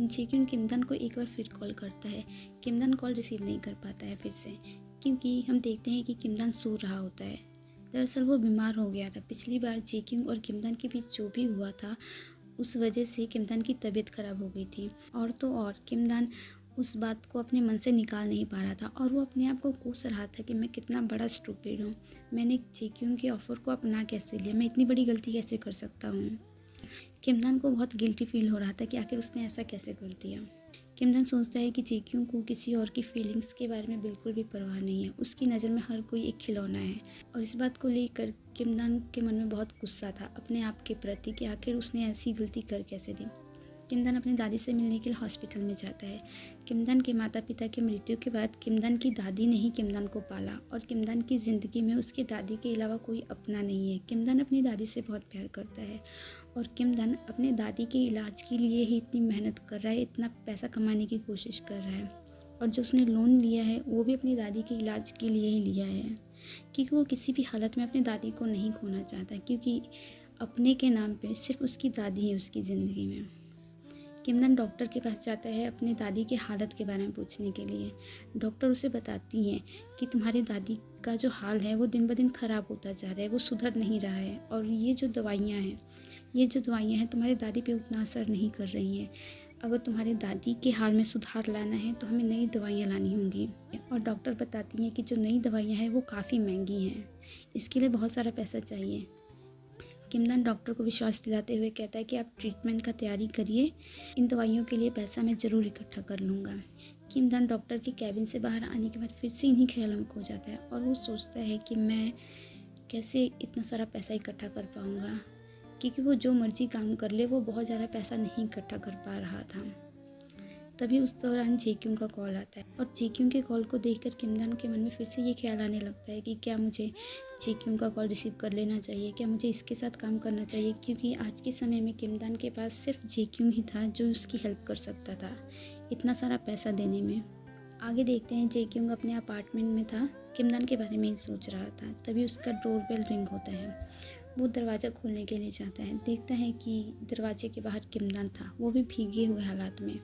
जेक्यून किमदान को एक बार फिर कॉल करता है। किमदान कॉल रिसीव नहीं कर पाता है फिर से, क्योंकि हम देखते हैं कि किमदान सो रहा होता है। दरअसल वो बीमार हो गया था। पिछली बार जेक्यून और किमदान के बीच जो भी हुआ था, उस वजह से किमदान की तबीयत ख़राब हो गई थी। और तो और किमदान उस बात को अपने मन से निकाल नहीं पा रहा था और वो अपने आप को कोस रहा था कि मैं कितना बड़ा स्टूपिड हूँ। मैंने जेक्यून के ऑफ़र को अपना कैसे लिया, मैं इतनी बड़ी गलती कैसे कर सकता हूँ। किमदान को बहुत गिल्टी फील हो रहा था कि आखिर उसने ऐसा कैसे कर दिया। किमदान सोचता है कि जेक्यून को किसी और की फीलिंग्स के बारे में बिल्कुल भी परवाह नहीं है। उसकी नज़र में हर कोई एक खिलौना है और इस बात को लेकर किमदान के मन में बहुत गुस्सा था अपने आप के प्रति कि आखिर उसने ऐसी गलती कर कैसे दी। किमदान अपनी दादी से मिलने के लिए हॉस्पिटल में जाता है। किमदान के माता पिता की मृत्यु के बाद किमदान की दादी ने ही किमदान को पाला और किमदान की ज़िंदगी में उसकी दादी के अलावा कोई अपना नहीं है। किमदान अपनी दादी से बहुत प्यार करता है और किमदान अपने दादी के इलाज के लिए ही इतनी मेहनत कर रहा है, इतना पैसा कमाने की कोशिश कर रहा है। और जो उसने लोन लिया है वो भी अपनी दादी के इलाज के लिए ही लिया है, क्योंकि वो किसी भी हालत में अपनी दादी को नहीं खोना चाहता, क्योंकि अपने के नाम पे सिर्फ उसकी दादी है उसकी ज़िंदगी में। किमदान डॉक्टर के पास जाता है अपनी दादी की हालत के बारे में पूछने के लिए। डॉक्टर उसे बताती हैं कि तुम्हारी दादी का जो हाल है वो दिन ब दिन ख़राब होता जा रहा है, वो सुधर नहीं रहा है और ये जो दवाइयाँ हैं तुम्हारी दादी पे उतना असर नहीं कर रही हैं। अगर तुम्हारी दादी के हाल में सुधार लाना है तो हमें नई दवाइयाँ लानी होंगी। और डॉक्टर बताती हैं कि जो नई दवाइयाँ हैं वो काफ़ी महंगी हैं, इसके लिए बहुत सारा पैसा चाहिए। किमदान डॉक्टर को विश्वास दिलाते हुए कहता है कि आप ट्रीटमेंट का तैयारी करिए, इन दवाइयों के लिए पैसा मैं ज़रूर इकट्ठा कर लूँगा। किमदान डॉक्टर के कैबिन से बाहर आने के बाद फिर से इन्हीं ख्यालों में खो जाता है और वो सोचता है कि मैं कैसे इतना सारा पैसा इकट्ठा कर पाऊँगा, क्योंकि वो जो मर्जी काम कर ले वो बहुत ज़्यादा पैसा नहीं इकट्ठा कर पा रहा था। तभी उस दौरान जेक्यून का कॉल आता है और जेक्यून के कॉल को देखकर किमदान के मन में फिर से ये ख्याल आने लगता है कि क्या मुझे जेक्यून का कॉल रिसीव कर लेना चाहिए, क्या मुझे इसके साथ काम करना चाहिए, क्योंकि आज के समय में किमदान के पास सिर्फ जेक्यून ही था जो उसकी हेल्प कर सकता था इतना सारा पैसा देने में। आगे देखते हैं जेक्यून अपने अपार्टमेंट में था, किमदान के बारे में ही सोच रहा था। तभी उसका डोरबेल रिंग होता है। वो दरवाज़ा खोलने के लिए जाता है, देखता है कि दरवाजे के बाहर किमदान था, वो भी भीगे हुए हालात में।